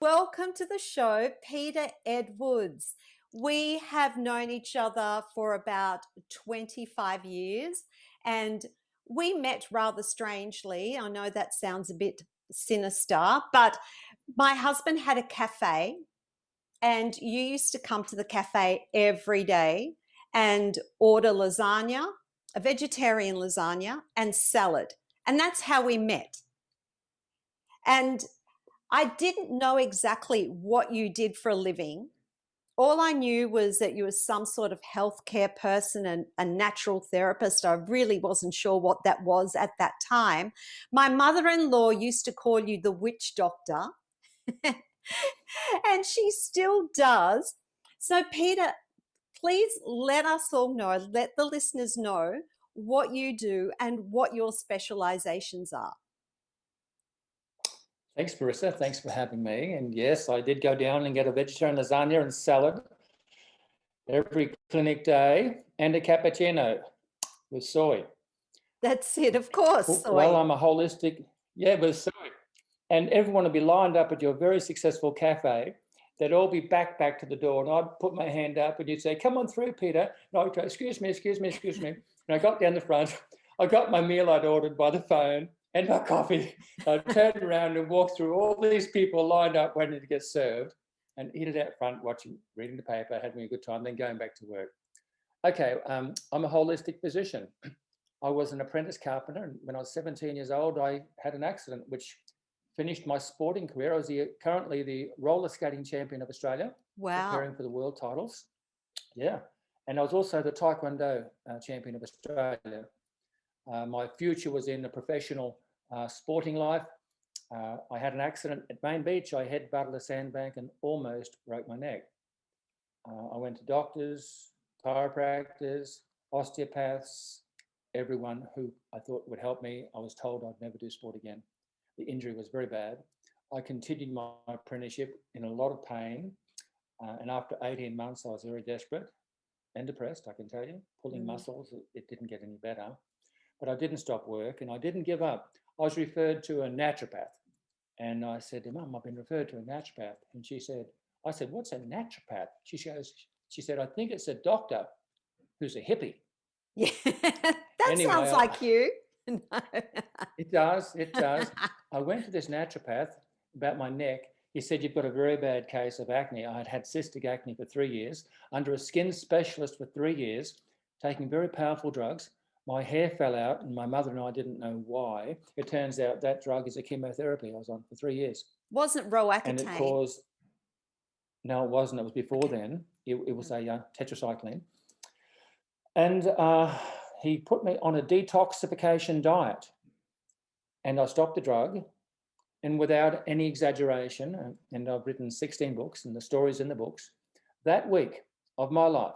welcome to the show, Peter Edwards. We have known each other for about 25 years and we met rather strangely. I know that sounds a bit sinister, but my husband had a cafe and you used to come to the cafe every day and order lasagna, a vegetarian lasagna, and salad. And that's how we met. And I didn't know exactly what you did for a living. All I knew was that you were some sort of healthcare person and a natural therapist. I really wasn't sure what that was at that time. My mother-in-law used to call you the witch doctor, and she still does. So, Peter, please let us all know, let the listeners know what you do and what your specializations are. Thanks, Marissa. Thanks for having me. And yes, I did go down and get a vegetarian lasagna and salad every clinic day and a cappuccino with soy. That's it, of course. Soy. Well, I'm a holistic, with soy. And everyone would be lined up at your very successful cafe. They'd all be back to the door, and I'd put my hand up and you'd say, "Come on through, Peter." And I'd go, excuse me. And I got down the front. I got my meal I'd ordered by the phone and my coffee. I turned around and walked through all these people lined up waiting to get served and eat it out front, reading the paper, having a good time, then going back to work. Okay, I'm a holistic physician. I was an apprentice carpenter, and when I was 17 years old, I had an accident which finished my sporting career. I was currently the roller skating champion of Australia. Wow. Preparing for the world titles. Yeah. And I was also the Taekwondo champion of Australia. My future was in a professional sporting life. I had an accident at Main Beach. I head-butted a sandbank and almost broke my neck. I went to doctors, chiropractors, osteopaths, everyone who I thought would help me. I was told I'd never do sport again. The injury was very bad. I continued my apprenticeship in a lot of pain. And after 18 months, I was very desperate and depressed, I can tell you. Pulling muscles, it didn't get any better. But I didn't stop work and I didn't give up. I was referred to a naturopath. And I said to Mum, I've been referred to a naturopath. And I said, what's a naturopath? She said, I think it's a doctor who's a hippie. Yeah, that sounds like you. No. It does. I went to this naturopath about my neck. He said, you've got a very bad case of acne. I had had cystic acne for 3 years, under a skin specialist for 3 years, taking very powerful drugs. My hair fell out and my mother and I didn't know why. It turns out that drug is a chemotherapy I was on for 3 years. Wasn't Roaccutane? And it caused, no, it wasn't. It was before then. It was a tetracycline. And he put me on a detoxification diet. And I stopped the drug. And without any exaggeration, and I've written 16 books and the stories in the books, that week of my life,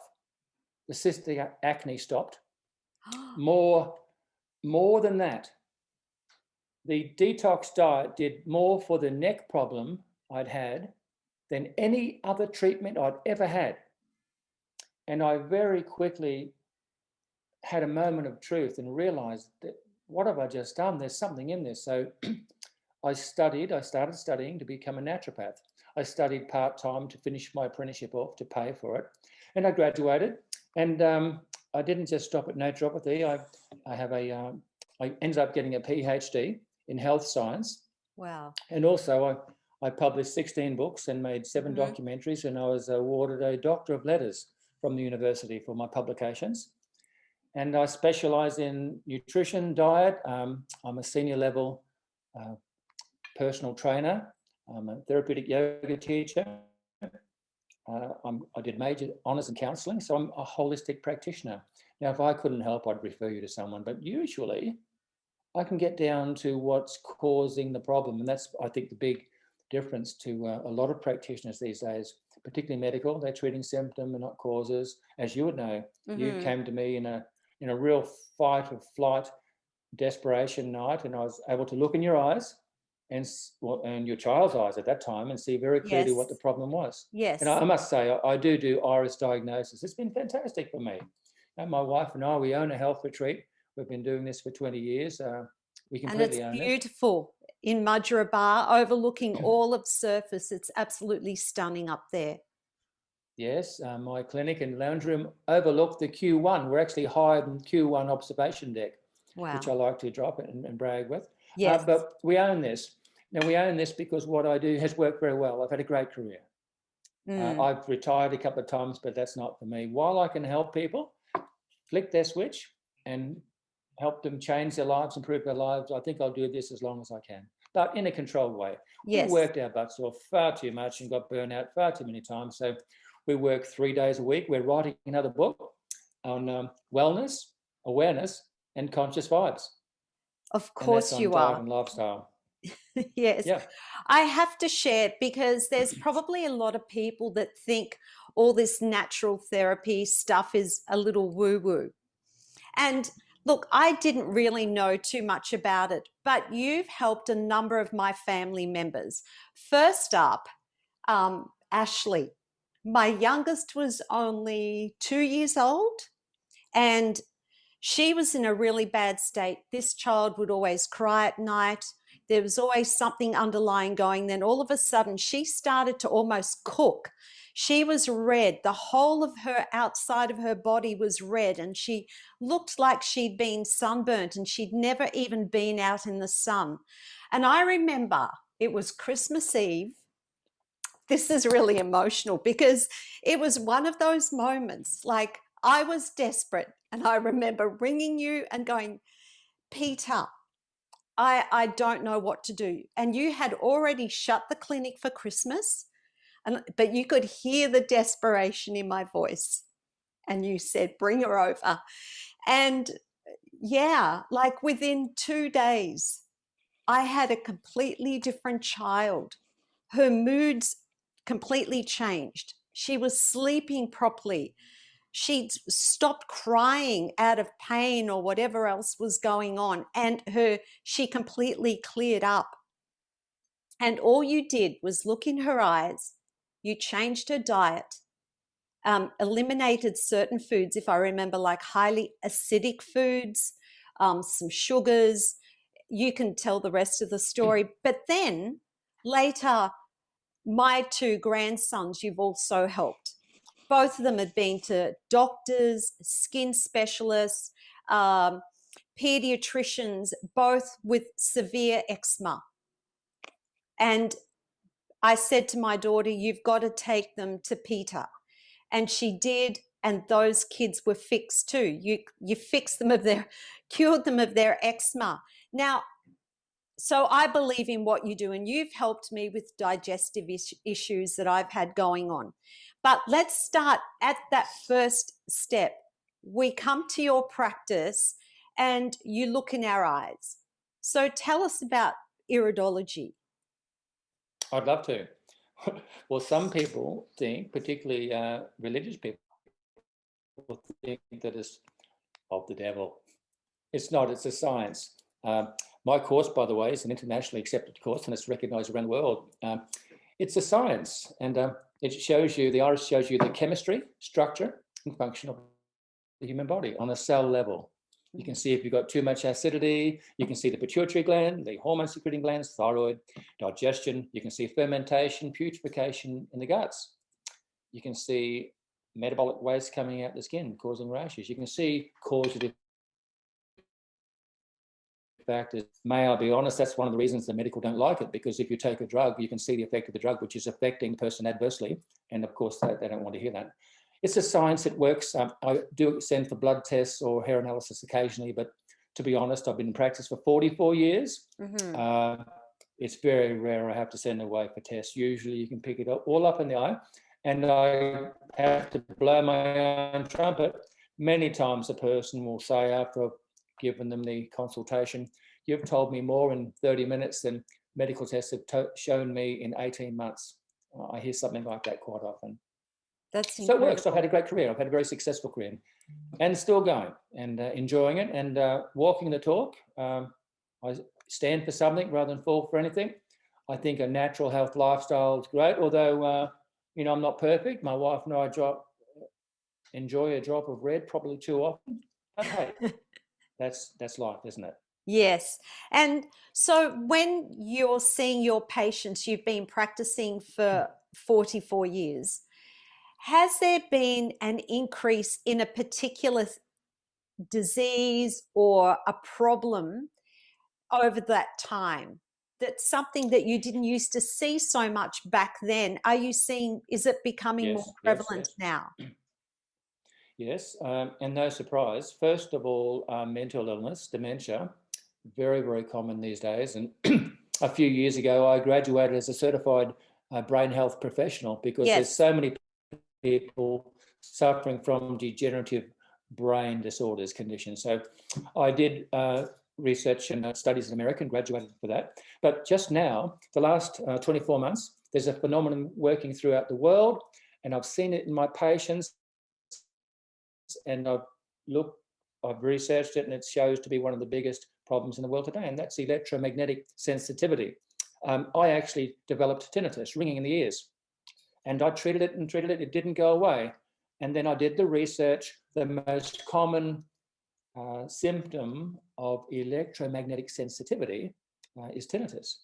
the cystic acne stopped. More than that, the detox diet did more for the neck problem I'd had than any other treatment I'd ever had. And I very quickly had a moment of truth and realized that, what have I just done? There's something in this. So I started studying to become a naturopath. I studied part-time to finish my apprenticeship off, to pay for it. And I graduated. And I didn't just stop at naturopathy. I ended up getting a PhD in health science. Wow. And also I published 16 books and made 7 documentaries, and I was awarded a Doctor of Letters from the university for my publications. And I specialize in nutrition, diet. I'm a senior level personal trainer. I'm a therapeutic yoga teacher. I did major honours in counselling, so I'm a holistic practitioner. Now, if I couldn't help, I'd refer you to someone, but usually I can get down to what's causing the problem. And that's, I think, the big difference to a lot of practitioners these days, particularly medical. They're treating symptom and not causes. As you would know, you came to me in a real fight or flight, desperation night, and I was able to look in your eyes and your child's eyes at that time and see very clearly what the problem was. Yes. And I must say, I do iris diagnosis. It's been fantastic for me. And my wife and I, we own a health retreat. We've been doing this for 20 years. We completely own it. And it's beautiful. in Mudgeeraba, overlooking all of Surface. It's absolutely stunning up there. Yes, my clinic and lounge room overlook the Q1. We're actually higher than Q1 observation deck, which I Wow. like to drop and brag with. Yes. But we own this. Now, we own this because what I do has worked very well. I've had a great career. I've retired a couple of times, but that's not for me. While I can help people flick their switch and help them change their lives, improve their lives, I think I'll do this as long as I can, but in a controlled way. Yes. We worked our butts off far too much and got burnt out far too many times. So we work 3 days a week. We're writing another book on wellness, awareness, and conscious vibes. Of And that's course on you diet are. and lifestyle. Yes. Yeah. I have to share because there's probably a lot of people that think all this natural therapy stuff is a little woo-woo. And look, I didn't really know too much about it, but you've helped a number of my family members. First up, Ashley. My youngest was only 2 years old, and she was in a really bad state. This child would always cry at night. There was always something underlying going. Then all of a sudden, she started to almost cook. She was red. The whole of her outside of her body was red, and she looked like she'd been sunburnt, and she'd never even been out in the sun. And I remember it was Christmas Eve. This is really emotional because it was one of those moments, like I was desperate, and I remember ringing you and going, Peter, I don't know what to do. And you had already shut the clinic for Christmas, but you could hear the desperation in my voice. And you said, bring her over. And yeah, like within 2 days, I had a completely different child. Her moods completely changed. She was sleeping properly. She'd stopped crying out of pain or whatever else was going on, and she completely cleared up. And all you did was look in her eyes. You changed her diet, eliminated certain foods, if I remember, like highly acidic foods, some sugars. You can tell the rest of the story. But then later, my 2 grandsons, you've also helped. Both of them had been to doctors, skin specialists, pediatricians, both with severe eczema. And I said to my daughter, you've got to take them to Peter. And she did, and those kids were fixed too. You fixed them cured them of their eczema. Now, so I believe in what you do, and you've helped me with digestive issues that I've had going on. But let's start at that first step. We come to your practice and you look in our eyes. So tell us about iridology. I'd love to. Well, some people think, particularly religious people, think that it's of the devil. It's not, it's a science. My course, by the way, is an internationally accepted course and it's recognized around the world. It's a science, and it shows you, the iris shows you the chemistry, structure, and function of the human body on a cell level. You can see if you've got too much acidity, you can see the pituitary gland, the hormone secreting glands, thyroid, digestion, you can see fermentation, putrefaction in the guts. You can see metabolic waste coming out the skin, causing rashes. You can see causative factors. May I be honest, that's one of the reasons the medical don't like it, because if you take a drug, you can see the effect of the drug, which is affecting the person adversely. And of course, they don't want to hear that. It's a science, it works. I do send for blood tests or hair analysis occasionally, but to be honest, I've been in practice for 44 years. Mm-hmm. It's very rare I have to send away for tests. Usually you can pick it up all up in the eye, and I have to blow my own trumpet. Many times a person will say, after I've given them the consultation, you've told me more in 30 minutes than medical tests have shown me in 18 months. I hear something like that quite often. That's so incredible. It works. I've had a great career. I've had a very successful career and still going and enjoying it and walking the talk. I stand for something rather than fall for anything. I think a natural health lifestyle is great, although, I'm not perfect. My wife and I enjoy a drop of red probably too often. But hey, that's life, isn't it? Yes. And So when you're seeing your patients, you've been practicing for 44 years, has there been an increase in a particular disease or a problem over that time? That's something that you didn't used to see so much back then. Are you seeing, is it becoming more Yes, yes, prevalent yes. now? Yes, and no surprise. First of all, mental illness, dementia, very, very common these days. And a few years ago, I graduated as a certified brain health professional because there's Yes. so many people suffering from degenerative brain disorders conditions. So I did research and studies in America and graduated for that. But just now, the last 24 months, there's a phenomenon working throughout the world, and I've seen it in my patients, and I've researched it, and it shows to be one of the biggest problems in the world today, and that's electromagnetic sensitivity. I actually developed tinnitus, ringing in the ears, and I treated it and treated it. It didn't go away. And then I did the research. The most common symptom of electromagnetic sensitivity is tinnitus.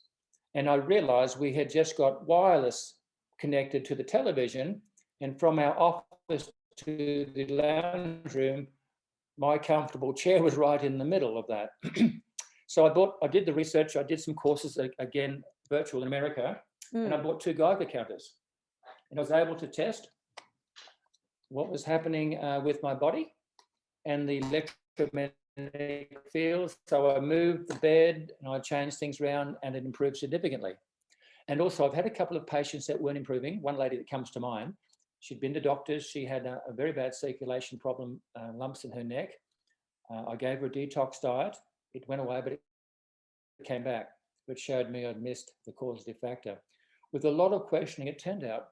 And I realized we had just got wireless connected to the television, and from our office to the lounge room, my comfortable chair was right in the middle of that. So I did the research, I did some courses, again, virtual in America, and I bought 2 Geiger counters. And I was able to test what was happening with my body and the electromagnetic fields. So I moved the bed and I changed things around, and it improved significantly. And also, I've had a couple of patients that weren't improving. One lady that comes to mind, she'd been to doctors. She had a very bad circulation problem, lumps in her neck. I gave her a detox diet. It went away, but it came back, which showed me I'd missed the causative factor. With a lot of questioning, it turned out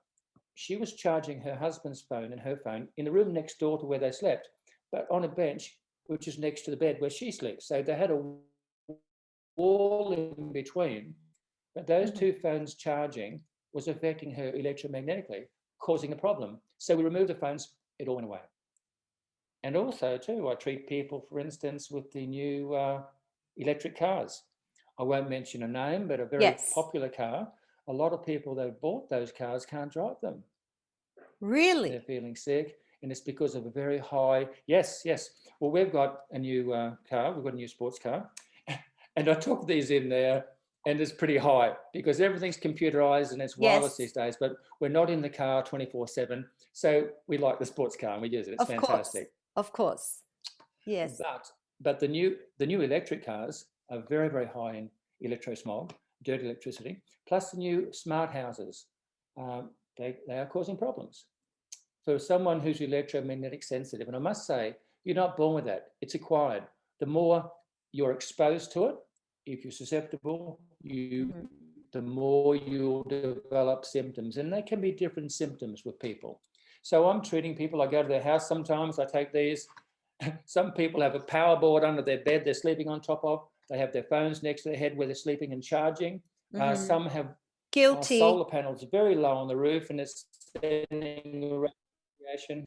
she was charging her husband's phone and her phone in the room next door to where they slept, but on a bench which is next to the bed where she sleeps. So they had a wall in between, but those 2 phones charging was affecting her electromagnetically, causing a problem. So we removed the phones, it all went away. And also, too, I treat people, for instance, with the new electric cars. I won't mention a name, but a very Yes. popular car. A lot of people that have bought those cars can't drive them. They're Really? feeling sick, and it's because of a very high. Yes, yes. Well, we've got a new car. We've got a new sports car, and I took these in there, and it's pretty high because everything's computerized and it's wireless these Yes. days. But we're not in the car 24/7, so we like the sports car and we use it. It's Of course. fantastic. Of course. Yes. But the new electric cars are very, very high in electrosmog, dirty electricity. Plus the new smart houses, they are causing problems for someone who's electromagnetic sensitive. And I must say, you're not born with that. It's acquired. The more you're exposed to it, if you're susceptible, the more you'll develop symptoms. And they can be different symptoms with people. So I'm treating people. I go to their house sometimes. I take these. Some people have a power board under their bed they're sleeping on top of. They have their phones next to their head where they're sleeping and charging. Some have solar Guilty. panels very low on the roof, and it's sending radiation.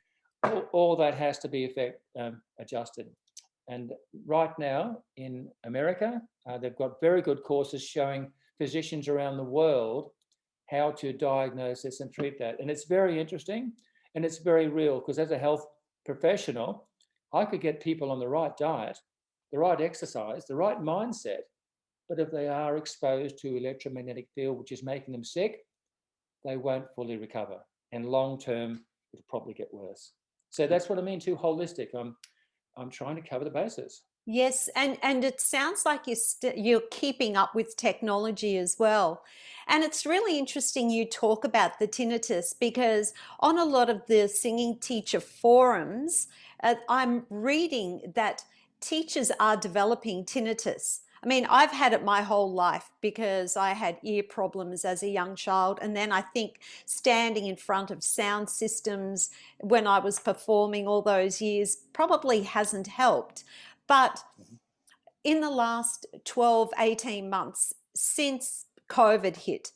All that has to be adjusted. And right now in America, they've got very good courses showing physicians around the world how to diagnose this and treat that. And it's very interesting and it's very real, because as a health professional, I could get people on the right diet, the right exercise, the right mindset. But if they are exposed to electromagnetic field, which is making them sick, they won't fully recover. And long term, it'll probably get worse. So that's what I mean too holistic. I'm trying to cover the bases. Yes, and it sounds like you're keeping up with technology as well. And it's really interesting you talk about the tinnitus, because on a lot of the singing teacher forums, I'm reading that teachers are developing tinnitus. I mean, I've had it my whole life because I had ear problems as a young child. And then I think standing in front of sound systems when I was performing all those years probably hasn't helped. But in the last 12, 18 months since COVID hit,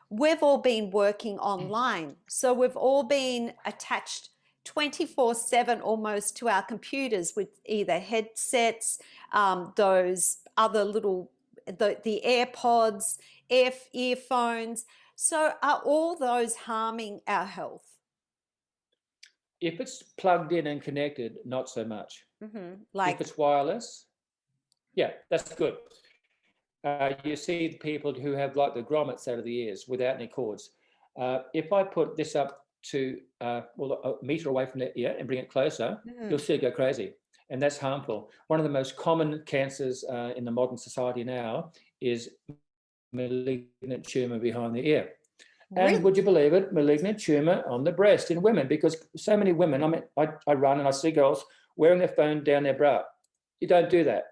we've all been working online. So we've all been attached 24/7 almost to our computers with either headsets, those other little the AirPods, earphones. So are all those harming our health? If it's plugged in and connected, not so much. Like, If it's wireless, yeah, that's good. You see the people who have like the grommets out of the ears without any cords. If I put this up to a meter away from the ear and bring it closer, you'll see it go crazy. And that's harmful. One of the most common cancers in the modern society now is malignant tumor behind the ear. really? And would you believe it, malignant tumor on the breast in women, because so many women, I mean, I run and I see girls wearing their phone down their bra. You don't do that.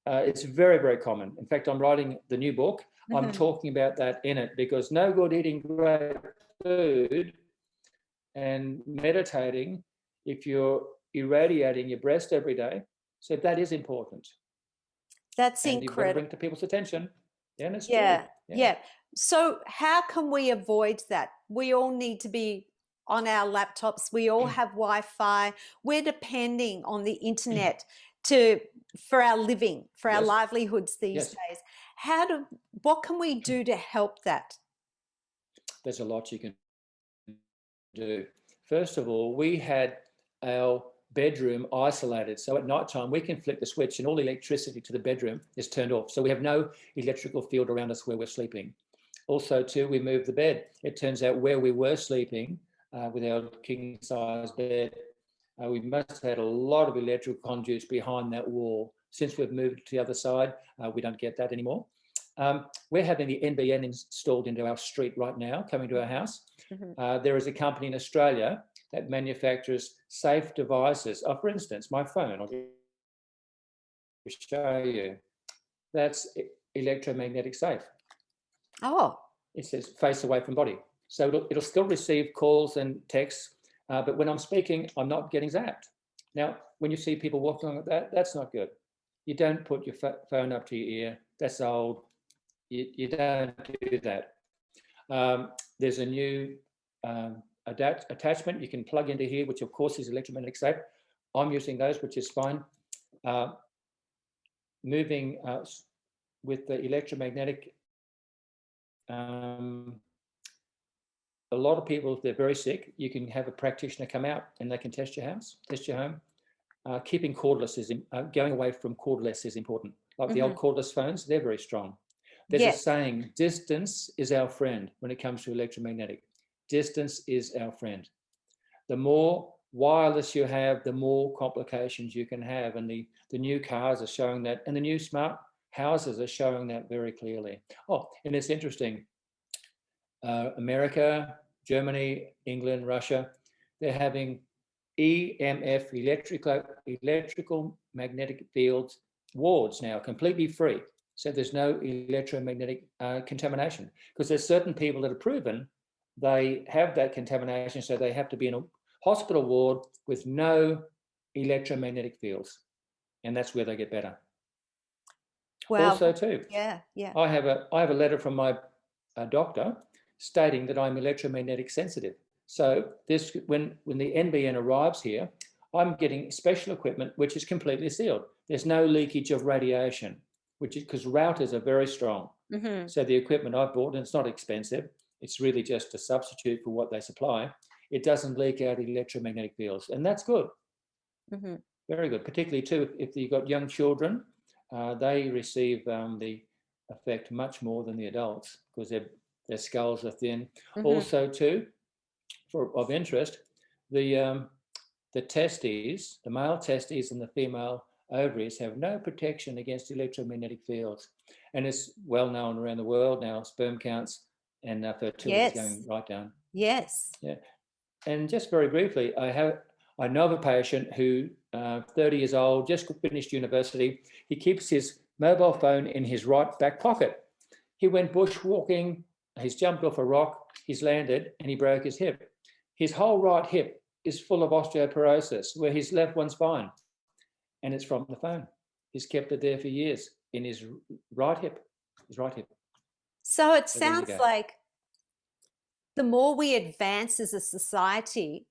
It's very, very common. In fact, I'm writing the new book. I'm talking about that in it, because no good eating great food and meditating if you're irradiating your breast every day. So that is important. That's And you've got to bring incredible. it to people's attention. Yeah, and it's Yeah, true. yeah. So how can we avoid that? We all need to be on our laptops. We all have Wi-Fi. We're depending on the internet for our living, for our Yes. livelihoods these Yes. days. What can we do to help that? There's a lot you can do. First of all, we had our bedroom isolated. So at night time, we can flick the switch and all the electricity to the bedroom is turned off. So we have no electrical field around us where we're sleeping. Also, too, we moved the bed. It turns out where we were sleeping with our king size bed, we must have had a lot of electrical conduits behind that wall. Since we've moved to the other side, we don't get that anymore. We're having the NBN installed into our street right now, coming to our house. There is a company in Australia that manufactures safe devices. For instance, my phone, I'll show you. That's electromagnetic safe. Oh. It says face away from body. So it'll still receive calls and texts, but when I'm speaking, I'm not getting zapped. Now, when you see people walking like that, that's not good. You don't put your phone up to your ear. That's old. You don't do that. There's a new attachment you can plug into here, which of course is electromagnetic safe. I'm using those, which is fine. Moving with the electromagnetic, a lot of people, if they're very sick, you can have a practitioner come out and they can test your house, test your home. Keeping cordless is, going away from cordless is important. Like the old cordless phones, they're very strong. There's a saying, distance is our friend when it comes to electromagnetic. Distance is our friend. The more wireless you have, the more complications you can have. And the new cars are showing that, and the new smart houses are showing that very clearly. Oh, and it's interesting. America, Germany, England, Russia, they're having EMF, electrical magnetic fields wards now, completely free. So there's no electromagnetic contamination, because there's certain people that are proven they have that contamination, so they have to be in a hospital ward with no electromagnetic fields, and that's where they get better. Wow. Also, too, I have a letter from my doctor stating that I'm electromagnetic sensitive. So this, when the NBN arrives here, I'm getting special equipment which is completely sealed. There's no leakage of radiation, which is because routers are very strong. So the equipment I've bought, and it's not expensive, it's really just a substitute for what they supply. It doesn't leak out electromagnetic fields, and that's good. Very good, particularly too if you've got young children, they receive the effect much more than the adults because their skulls are thin. Also too, of interest, the testes, the male testes and the female ovaries have no protection against electromagnetic fields. And it's well known around the world now, sperm counts and fertility is going right down. Yes. Yeah. And just very briefly, I know of a patient who, 30 years old, just finished university. He keeps his mobile phone in his right back pocket. He went bushwalking, he's jumped off a rock, he's landed, and he broke his hip. His whole right hip is full of osteoporosis, where his left one's fine. And it's from the phone. He's kept it there for years in his right hip. So it So sounds like the more we advance as a society,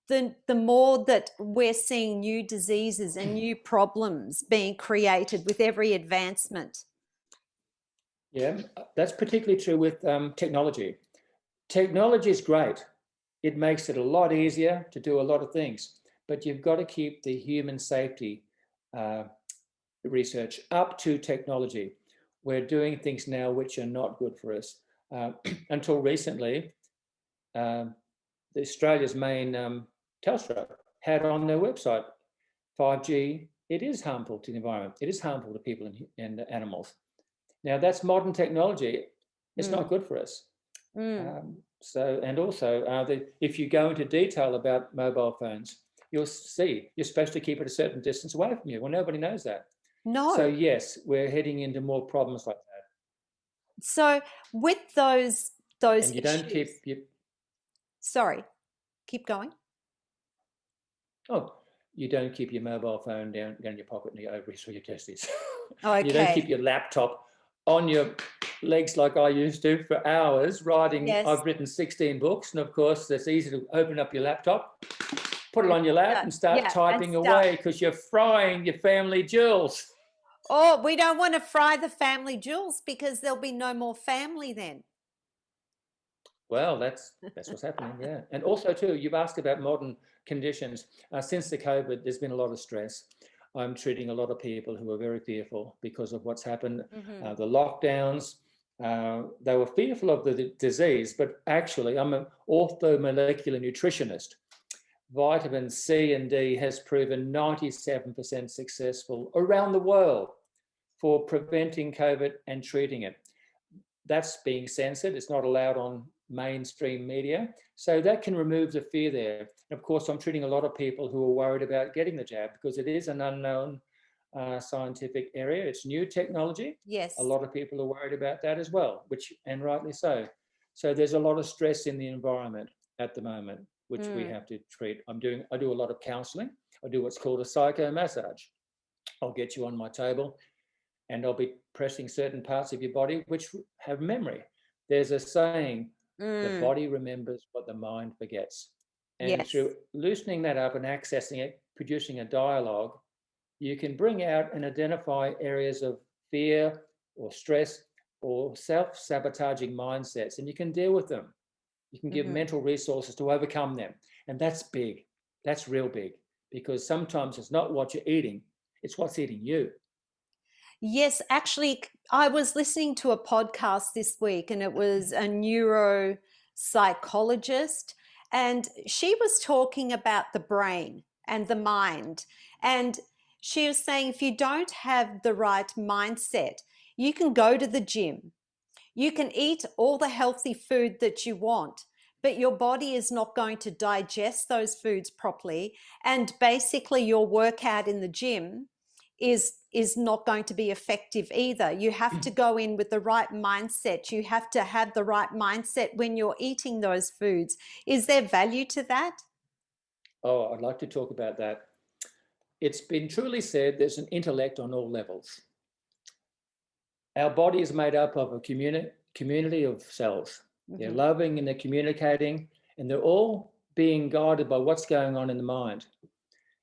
the more that we're seeing new diseases and new problems being created with every advancement. Yeah, that's particularly true with technology. Technology is great. It makes it a lot easier to do a lot of things, but you've got to keep the human safety uh, research up to technology. We're doing things now which are not good for us. Until recently, um, Australia's main Telstra had on their website 5G. It is harmful to the environment. It is harmful to people and animals. Now that's modern technology. It's not good for us. Mm. And also, if you go into detail about mobile phones, you'll see you're supposed to keep it a certain distance away from you. Well, nobody knows that. So No. yes, we're heading into more problems like that. So with those And you don't issues, keep your sorry, keep going. oh, you don't keep your mobile phone down in your pocket near your ovaries or your testes. You don't keep Okay. your laptop on your legs like I used to for hours writing. Yes. I've written 16 books, and of course, it's easy to open up your laptop, put it on your lap, and start Yeah, and typing start. away because you're frying your family jewels. Oh, we don't want to fry the family jewels because there'll be no more family then. Well, that's what's happening, yeah. And also, too, you've asked about modern conditions. Since the COVID, there's been a lot of stress. I'm treating a lot of people who are very fearful because of what's happened, Mm-hmm. the lockdowns. They were fearful of the disease, but actually, I'm an orthomolecular nutritionist. Vitamin C and D has proven 97% successful around the world for preventing COVID and treating it. That's being censored. It's not allowed on mainstream media. So that can remove the fear there. And of course, I'm treating a lot of people who are worried about getting the jab because it is an unknown scientific area. It's new technology. A Yes. lot of people are worried about that as well, and rightly so. So there's a lot of stress in the environment at the moment, which we Mm. have to treat. I do a lot of counseling. I do what's called a psycho massage. I'll get you on my table and I'll be pressing certain parts of your body which have memory. There's a saying, the Mm. body remembers what the mind forgets. And Yes. through loosening that up and accessing it, producing a dialogue, you can bring out and identify areas of fear or stress or self sabotaging mindsets, and you can deal with them. You can give Mm-hmm. mental resources to overcome them. And that's big. That's real big because sometimes it's not what you're eating, it's what's eating you. Yes, actually, I was listening to a podcast this week and it was a neuropsychologist, and she was talking about the brain and the mind. And she was saying if you don't have the right mindset, you can go to the gym, you can eat all the healthy food that you want, but your body is not going to digest those foods properly. And basically, your workout in the gym is not going to be effective either. You have to go in with the right mindset. You have to have the right mindset when you're eating those foods. Is there value to that? Oh, I'd like to talk about that. It's been truly said there's an intellect on all levels. Our body is made up of a community of cells. They're Mm-hmm. loving and they're communicating, and they're all being guided by what's going on in the mind.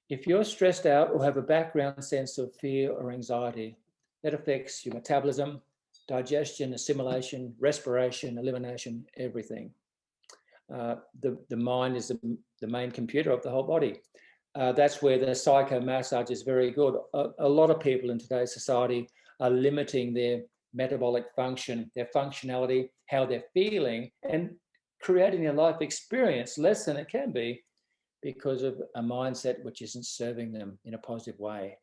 If you're stressed out or have a background sense of fear or anxiety, that affects your metabolism, digestion, assimilation, respiration, elimination, everything. The mind is the main computer of the whole body. That's where the psycho massage is very good. A lot of people in today's society are limiting their metabolic function, their functionality, how they're feeling, and creating a life experience less than it can be because of a mindset which isn't serving them in a positive way.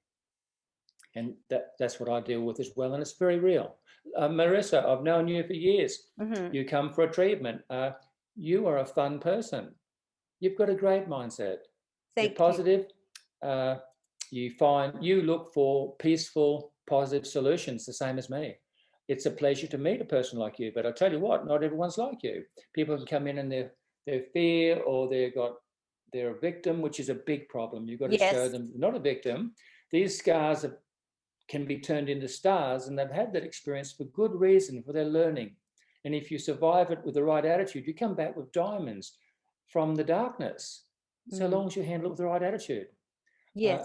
And that's what I deal with as well. And it's very real. Marissa, I've known you for years. Mm-hmm. You come for a treatment. You are a fun person. You've got a great mindset. You're Thank you. positive. Uh, you look for peaceful, positive solutions, the same as me. It's a pleasure to meet a person like you. But I tell you what, not everyone's like you. People can come in and they're fear or they're a victim, which is a big problem. You've got to show Yes. them they're not a victim. These scars can be turned into stars, and they've had that experience for good reason, for their learning. And if you survive it with the right attitude, you come back with diamonds from the darkness, so Mm. long as you handle it with the right attitude. Yes.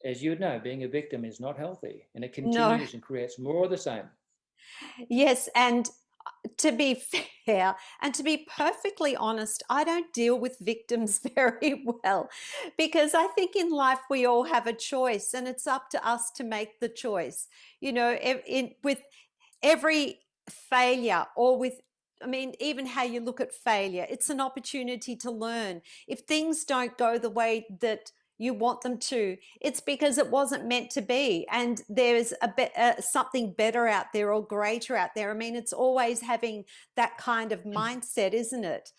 As you know, being a victim is not healthy, and it No. continues and creates more of the same. Yes, and to be fair and to be perfectly honest, I don't deal with victims very well because I think in life we all have a choice and it's up to us to make the choice. You know, with every failure or with, I mean, even how you look at failure, it's an opportunity to learn. If things don't go the way that you want them to, it's because it wasn't meant to be, and there's something better out there or greater out there. I mean, it's always having that kind of mindset, isn't it?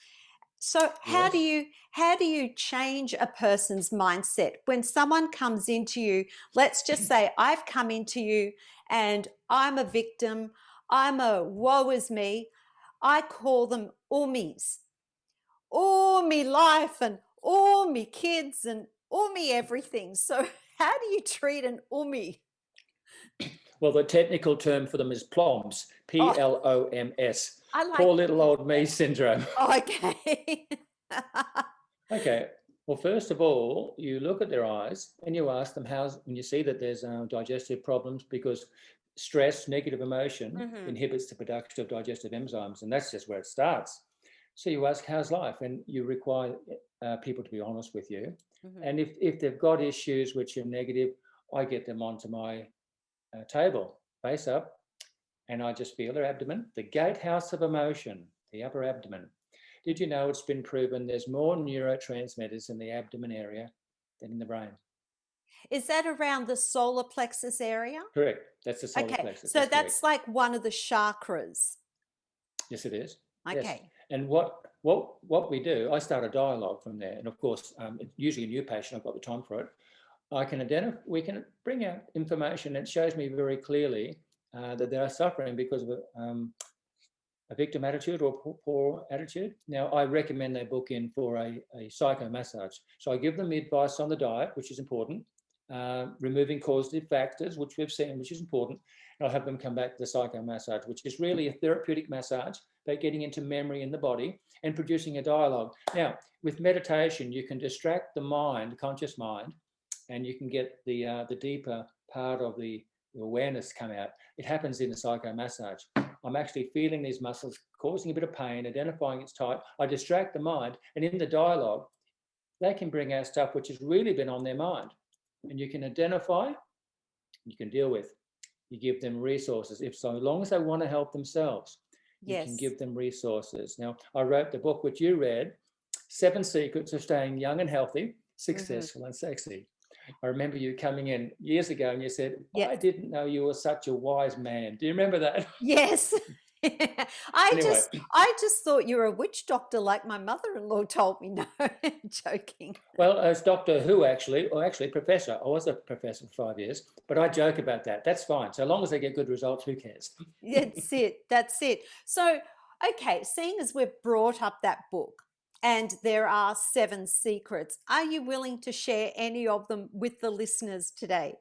So Yes. how do you change a person's mindset when someone comes into you? Let's just say I've come into you and I'm a victim. I'm a woe is me. I call them ummies. All me life and all me kids and all me everything. So how do you treat an ummy? Well, the technical term for them is PLOMS, Oh, Ploms. I like Poor little old me syndrome. oh, okay. Okay. Well, first of all, you look at their eyes and you ask them when you see that there's digestive problems, because stress, negative emotion Hmm. inhibits the production of digestive enzymes, and that's just where it starts. So you ask, how's life? And you require people to be honest with you. Hmm. And if they've got issues which are negative, I get them onto my table, face up, and I just feel their abdomen, the gatehouse of emotion, the upper abdomen. Did you know it's been proven there's more neurotransmitters in the abdomen area than in the brain? Is that around the solar plexus area? Correct. That's the solar Okay, plexus. so That's correct. that's like one of the chakras. Yes, it is. Yes. Okay. And what we do, I start a dialogue from there. And of course, usually a new patient, I've got the time for it. I can identify, we can bring out information that shows me very clearly that they are suffering because of a victim attitude or poor attitude. Now, I recommend they book in for a psycho massage. So I give them the advice on the diet, which is important, removing causative factors, which we've seen, which is important. And I'll have them come back to the psycho massage, which is really a therapeutic massage, but getting into memory in the body and producing a dialogue. Now, with meditation, you can distract the mind, the conscious mind, and you can get the deeper part of the awareness come out. It happens in the psycho massage. I'm actually feeling these muscles causing a bit of pain, identifying it's tight. I distract the mind, and in the dialogue, they can bring out stuff which has really been on their mind. And you can identify, you can deal with, you give them resources. If so long as they want to help themselves, you can Yes. give them resources. Now, I wrote the book which you read, 7 Secrets of Staying Young and Healthy, Hmm. Successful and Sexy. I remember you coming in years ago and you said, I Yes. didn't know you were such a wise man. Do you remember that? Yes. I Anyway, just I just thought you were a witch doctor like my mother-in-law told me. No, joking. well, as Doctor Who actually, or actually Professor, I was a professor for 5 years, but I joke about that. That's fine. So long as they get good results, who cares? That's it. That's it. So, okay, seeing as we've brought up that book and there are 7 secrets, are you willing to share any of them with the listeners today?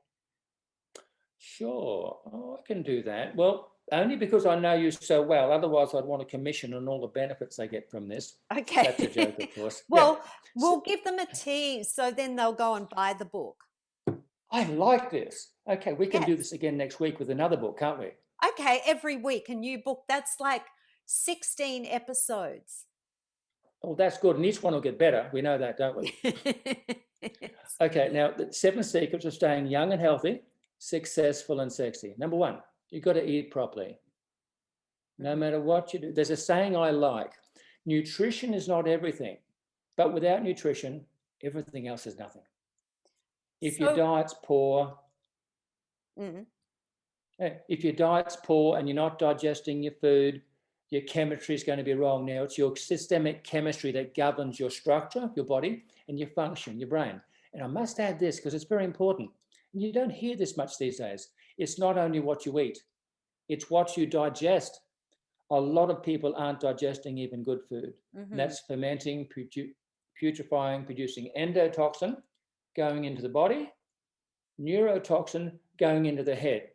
Sure, oh, I can do that. Well, only because I know you so well. Otherwise, I'd want a commission on all the benefits they get from this. That's a joke, Okay. of course. Yeah. Well, So, we'll give them a tease so then they'll go and buy the book. I like this. Okay, we can do Yes. this again next week with another book, can't we? Okay, every week a new book. That's like 16 episodes. Oh, that's good. And each one will get better. We know that, don't we? Yes. Okay, now the 7 secrets of staying young and healthy, successful and sexy. Number one, you've got to eat properly. No Mhm. matter what you do. There's a saying I like: nutrition is not everything, but without nutrition, everything else is nothing. If your So, diet's poor, mm, if your diet's poor and you're not digesting your food, your chemistry is going to be wrong. Now, it's your systemic chemistry that governs your structure, your body, and your function, your brain. And I must add this because it's very important. And you don't hear this much these days. It's not only what you eat, it's what you digest. A lot of people aren't digesting even good food. And mhm. that's fermenting, putrefying, producing endotoxin going into the body, neurotoxin going into the head.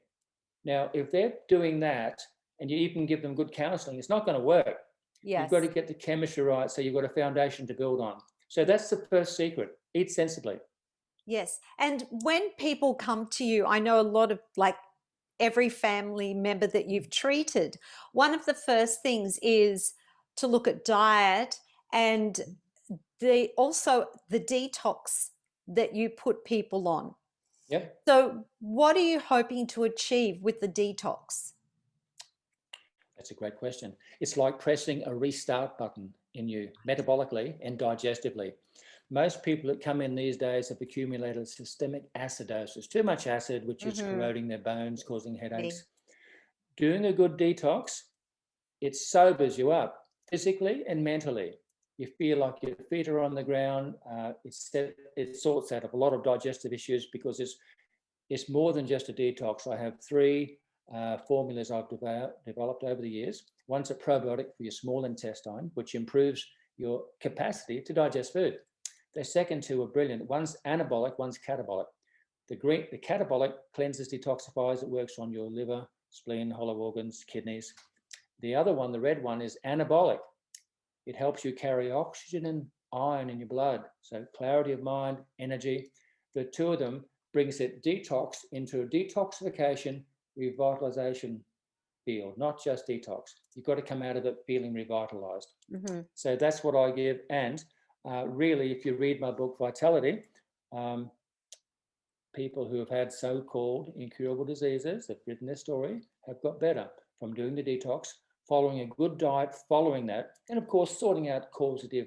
Now, if they're doing that and you even give them good counseling, it's not going to work. You've got to Yes. get the chemistry right so you've got a foundation to build on. So that's the first secret: eat sensibly. Yes. And when people come to you, I know a lot of like every family member that you've treated, one of the first things is to look at diet and also the detox that you put people on. Yep. So what are you hoping to achieve with the detox? That's a great question. It's like pressing a restart button in you metabolically and digestively. Most people that come in these days have accumulated systemic acidosis, too much acid, which is corroding their bones, causing headaches. Doing a good detox, it sobers you up physically and mentally. You feel like your feet are on the ground. It sorts out a lot of digestive issues because it's more than just a detox. I have three formulas I've developed over the years. One's a probiotic for your small intestine, which improves your capacity to digest food. The second two are brilliant. One's anabolic, one's catabolic. The catabolic cleanses, detoxifies. It works on your liver, spleen, hollow organs, kidneys. The other one, the red one, is anabolic. It helps you carry oxygen and iron in your blood. So clarity of mind, energy. The two of them brings it detox into a detoxification, revitalization field, not just detox. You've got to come out of it feeling revitalized. So that's what I give. And really, if you read my book, Vitality, people who have had so-called incurable diseases, have written their story, have got better from doing the detox, following a good diet, following that, and of course, sorting out causative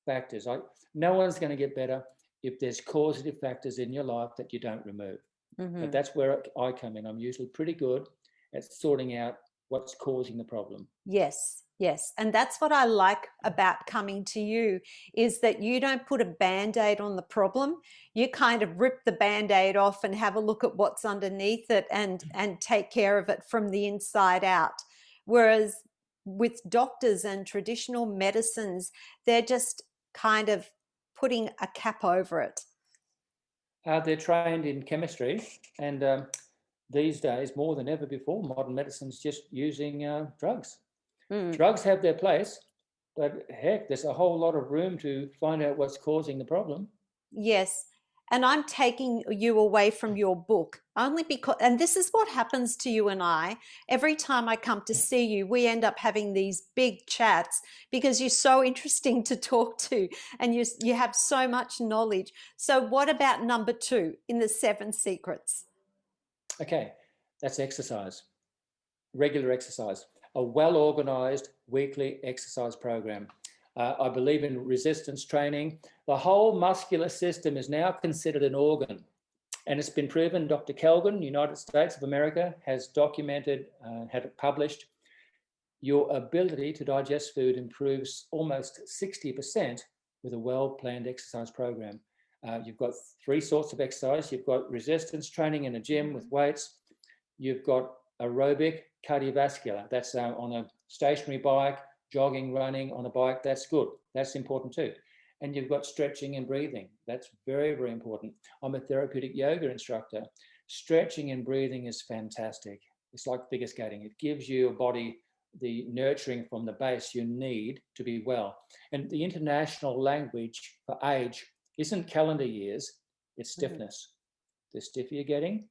factors. No one's going to get better if there's causative factors in your life that you don't remove. But that's where I come in. I'm usually pretty good at sorting out what's causing the problem. Yes, yes. And that's what I like about coming to you, is that you don't put a Band-Aid on the problem. You kind of rip the Band-Aid off and have a look at what's underneath it and take care of it from the inside out. Whereas with doctors and traditional medicines, they're just kind of putting a cap over it. They're trained in chemistry, and these days, more than ever before, modern medicine's just using drugs. Drugs have their place, but heck, there's a whole lot of room to find out what's causing the problem. Yes. And I'm taking you away from your book only because, and this is what happens to you and I. Every time I come to see you, we end up having these big chats because you're so interesting to talk to and you have so much knowledge. So what about number 2 in the 7 secrets? Okay, that's exercise, regular exercise, a well-organized weekly exercise program. I believe in resistance training. The whole muscular system is now considered an organ. And it's been proven. Dr. Kelvin, United States of America, has documented, had it published, your ability to digest food improves almost 60% with a well-planned exercise program. You've got 3 sorts of exercise. You've got resistance training in a gym with weights. You've got aerobic cardiovascular. That's on a stationary bike, jogging, running on a bike. That's good. That's important too. And you've got stretching and breathing. That's very, very important. I'm a therapeutic yoga instructor. Stretching and breathing is fantastic. It's like figure skating. It gives your body the nurturing from the base you need to be well. And the international language for age isn't calendar years, it's stiffness. The stiffer you're getting,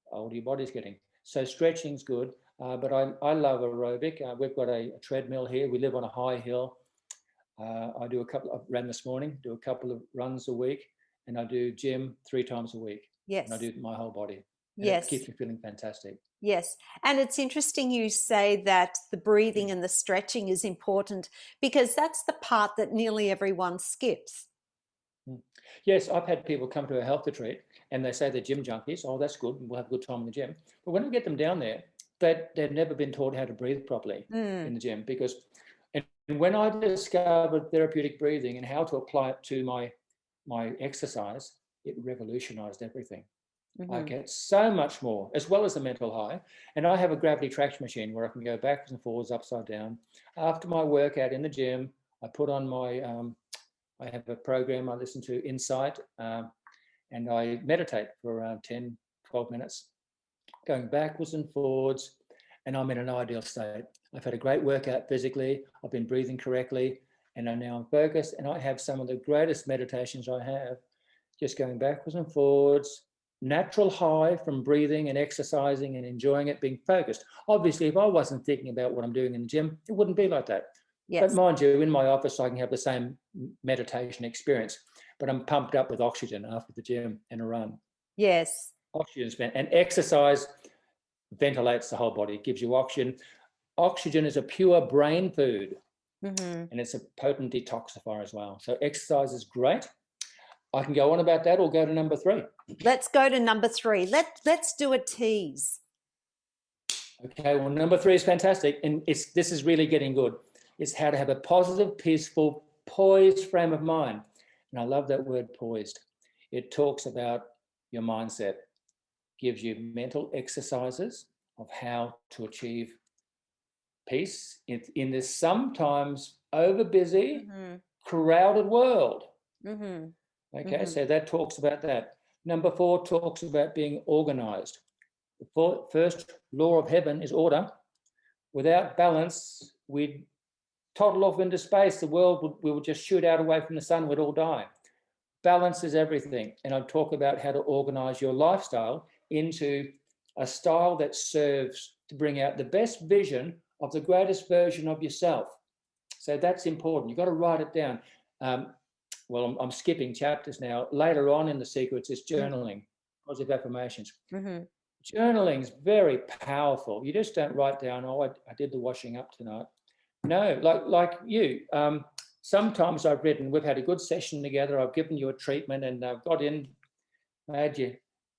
the older your body's getting. So stretching's good, but I love aerobic. We've got a treadmill here. We live on a high hill. I ran this morning, do a couple of runs a week, and I do gym 3 times a week. Yes. And I do my whole body. And yes. It keeps me feeling fantastic. Yes. And it's interesting you say that the breathing and the stretching is important because that's the part that nearly everyone skips. Yes, I've had people come to a health retreat and they say they're gym junkies. Oh, that's good. We'll have a good time in the gym. But when we get them down there, they've never been taught how to breathe properly in the gym and when I discovered therapeutic breathing and how to apply it to my exercise, it revolutionized everything. I get so much more, as well as the mental high. And I have a gravity traction machine where I can go backwards and forwards, upside down. After my workout in the gym, I put on my, I have a program I listen to, Insight, and I meditate for around 10, 12 minutes, going backwards and forwards, and I'm in an ideal state. I've had a great workout physically, I've been breathing correctly, and now I'm focused, and I have some of the greatest meditations I have, just going backwards and forwards, natural high from breathing and exercising and enjoying it, being focused. Obviously, if I wasn't thinking about what I'm doing in the gym, it wouldn't be like that. Yes. But mind you, in my office, I can have the same meditation experience, but I'm pumped up with oxygen after the gym and a run. Yes. Oxygen and exercise ventilates the whole body. It gives you oxygen. Oxygen is a pure brain food, and it's a potent detoxifier as well. So exercise is great. I can go on about that or go to number 3. Let's go to number 3. Let's do a tease. Okay, well, number 3 is fantastic, and this is really getting good. It's how to have a positive, peaceful, poised frame of mind. And I love that word, poised. It talks about your mindset, gives you mental exercises of how to achieve peace in this sometimes over-busy, crowded world. Okay, so that talks about that. Number 4 talks about being organized. The first law of heaven is order. Without balance, we'd toddle off into space. The world we would just shoot out away from the sun. We'd all die. Balance is everything. And I'll talk about how to organize your lifestyle into a style that serves to bring out the best vision of the greatest version of yourself. So that's important. You've got to write it down. Well, I'm skipping chapters now. Later on in the secrets is journaling, positive affirmations. Journaling is very powerful. You just don't write down, oh, I did the washing up tonight. No, like you. Sometimes I've written, we've had a good session together. I've given you a treatment and I've got in, made you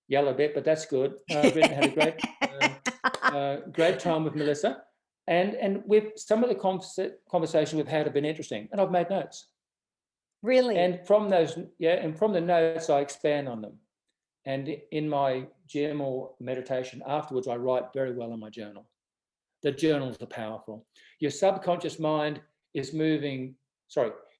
yell a bit, but that's good. I've written, had a great time with Melissa. And with some of the conversations we've had have been interesting, and I've made notes. Really? And from those, and from the notes, I expand on them. And in my gym or meditation afterwards, I write very well in my journal. The journals are powerful. Your subconscious mind is moving,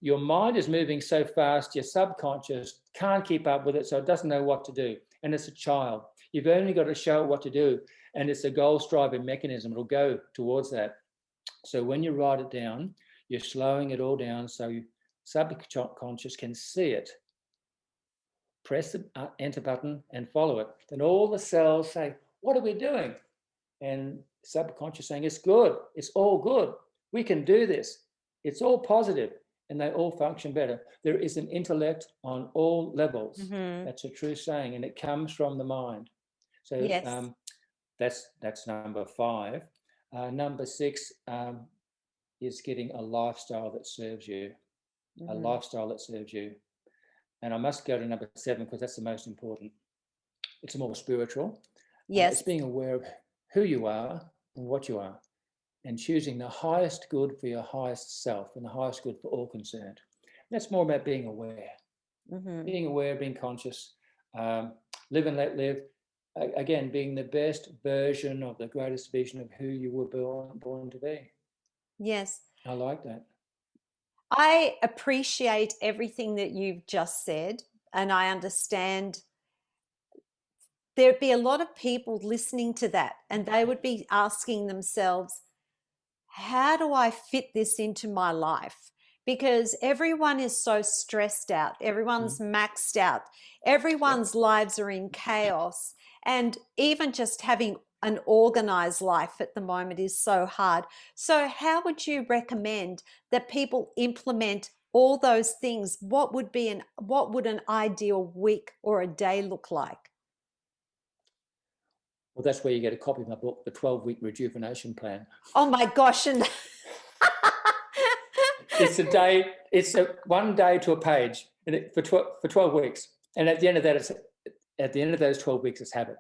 your mind is moving so fast, your subconscious can't keep up with it, so it doesn't know what to do. And it's a child. You've only got to show it what to do. And it's a goal-striving mechanism. It'll go towards that. So when you write it down, you're slowing it all down so your subconscious can see it. Press the enter button and follow it. Then all the cells say, what are we doing? And subconscious saying, it's good. It's all good. We can do this. It's all positive. And they all function better. There is an intellect on all levels. That's a true saying. And it comes from the mind. So yes. That's number 5. Number 6 is getting a lifestyle that serves you. A lifestyle that serves you. And I must go to number 7 because that's the most important. It's more spiritual. Yes. It's being aware of who you are and what you are, and choosing the highest good for your highest self and the highest good for all concerned. That's more about being aware. Being aware, being conscious, live and let live. Again, being the best version of the greatest vision of who you were born to be. Yes. I like that. I appreciate everything that you've just said, and I understand there'd be a lot of people listening to that, and they would be asking themselves, how do I fit this into my life? Because everyone is so stressed out. Everyone's maxed out. Everyone's lives are in chaos. And even just having an organized life at the moment is so hard. So how would you recommend that people implement all those things? What would an ideal week or a day look like? Well, that's where you get a copy of my book, The 12-Week Rejuvenation Plan. Oh my gosh. And it's a 1 day to a page for 12 weeks. And at the end of that, at the end of those 12 weeks, it's habit.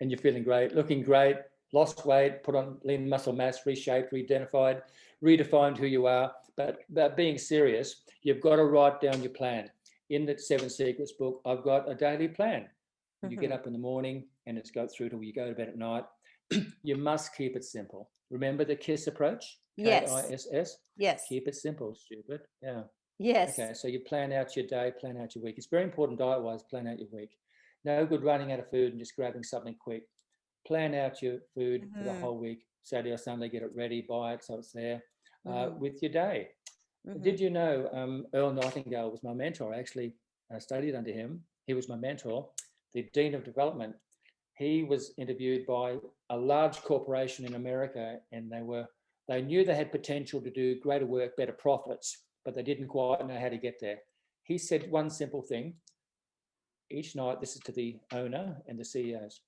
And you're feeling great, looking great, lost weight, put on lean muscle mass, reshaped, re-identified, redefined who you are. But being serious, you've got to write down your plan. In the 7 Secrets book, I've got a daily plan. You get up in the morning and it's go through till you go to bed at night. You must keep it simple. Remember the KISS approach? Yes. KISS? Yes. Keep it simple, stupid. Yeah. Yes. Okay, so you plan out your day, plan out your week. It's very important diet-wise, plan out your week. No good running out of food and just grabbing something quick. Plan out your food for the whole week. Saturday or Sunday, get it ready, buy it so it's there with your day. Did you know Earl Nightingale was my mentor? I actually studied under him. He was my mentor. the Dean of Development, he was interviewed by a large corporation in America, and they knew they had potential to do greater work, better profits, but they didn't quite know how to get there. He said one simple thing each night. This is to the owner and the CEOs: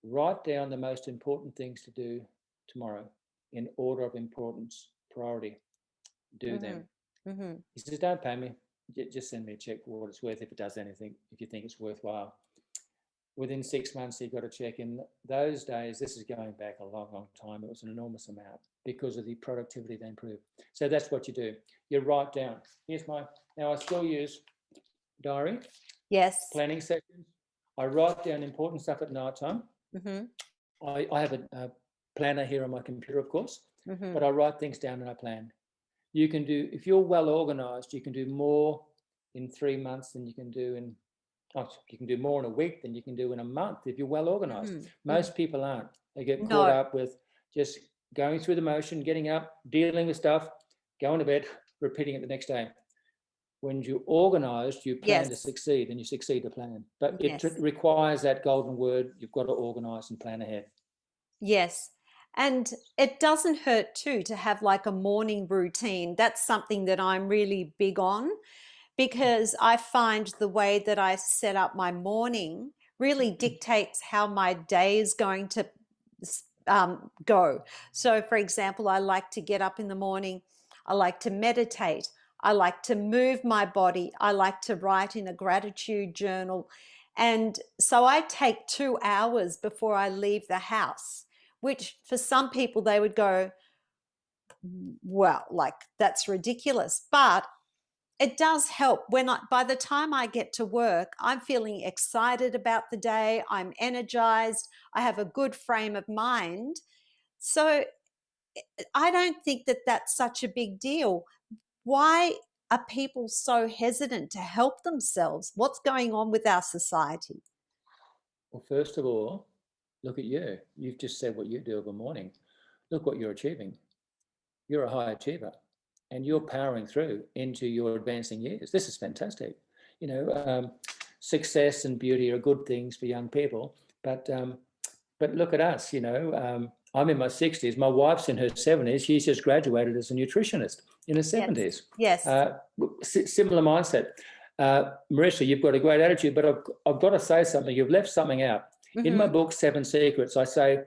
write down the most important things to do tomorrow in order of importance, priority. Do them. Mm-hmm. He says, don't pay me. Just send me a check for what it's worth if it does anything, if you think it's worthwhile. Within 6 months, he got a check. In those days, this is going back a long, long time, it was an enormous amount because of the productivity they improved. So that's what you do. You write down. Now I still use diary. Yes. Planning sessions. I write down important stuff at night time. Mm-hmm. I have a planner here on my computer, of course, Mm-hmm. but I write things down and I plan. You can do, if you're well organized, you can do more in 3 months than you can do in, you can do more in a week than you can do in a month if you're well organized. Mm-hmm. Most people aren't. They get caught No. up with just going through the motion, getting up, dealing with stuff, going to bed, repeating it the next day. When you're organized, you plan to succeed, and you succeed to plan. But it requires that golden word: you've got to organize and plan ahead. Yes. And it doesn't hurt too to have like a morning routine. That's something that I'm really big on, because I find the way that I set up my morning really dictates how my day is going to go. So, for example, I like to get up in the morning, I like to meditate, I like to move my body, I like to write in a gratitude journal. And so I take 2 hours before I leave the house, which for some people they would go, well, like that's ridiculous. But it does help when by the time I get to work, I'm feeling excited about the day, I'm energized, I have a good frame of mind. So I don't think that that's such a big deal. Why are people so hesitant to help themselves? What's going on with our society? Well, first of all, look at you. You've just said what you do of a morning. Look what you're achieving. You're a high achiever, and you're powering through into your advancing years. This is fantastic. Success and beauty are good things for young people, but look at us. I'm in my 60s. My wife's in her 70s. She's just graduated as a nutritionist in her 70s. Yes. Similar mindset. Marissa, you've got a great attitude, but I've got to say something. You've left something out. Mm-hmm. In my book, 7 Secrets, I say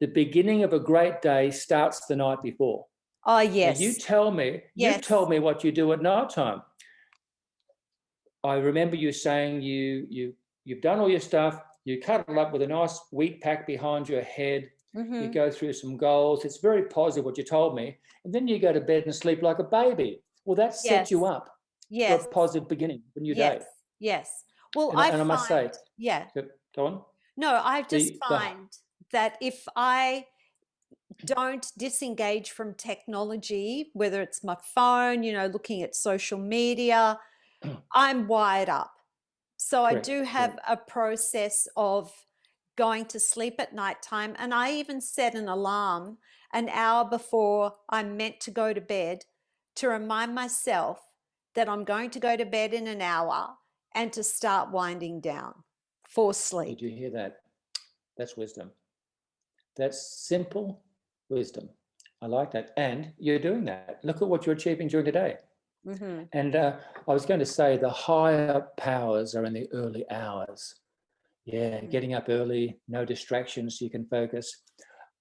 the beginning of a great day starts the night before. Oh, yes. Now, you've told me what you do at night time. I remember you saying you've done all your stuff. You cuddle up with a nice wheat pack behind your head. Mm-hmm. You go through some goals. It's very positive what you told me. And then you go to bed and sleep like a baby. Well, that sets you up for a positive beginning of a new day. Yes. Well, and I must say, go on. No, I just find that if I don't disengage from technology, whether it's my phone, looking at social media, I'm wired up. So I do have a process of going to sleep at nighttime, and I even set an alarm an hour before I'm meant to go to bed to remind myself that I'm going to go to bed in an hour and to start winding down for sleep. Did you hear that? That's wisdom. That's simple wisdom. I like that. And you're doing that. Look at what you're achieving during the day. Mm-hmm. And I was going to say the higher powers are in the early hours. Yeah, getting up early, no distractions, so you can focus.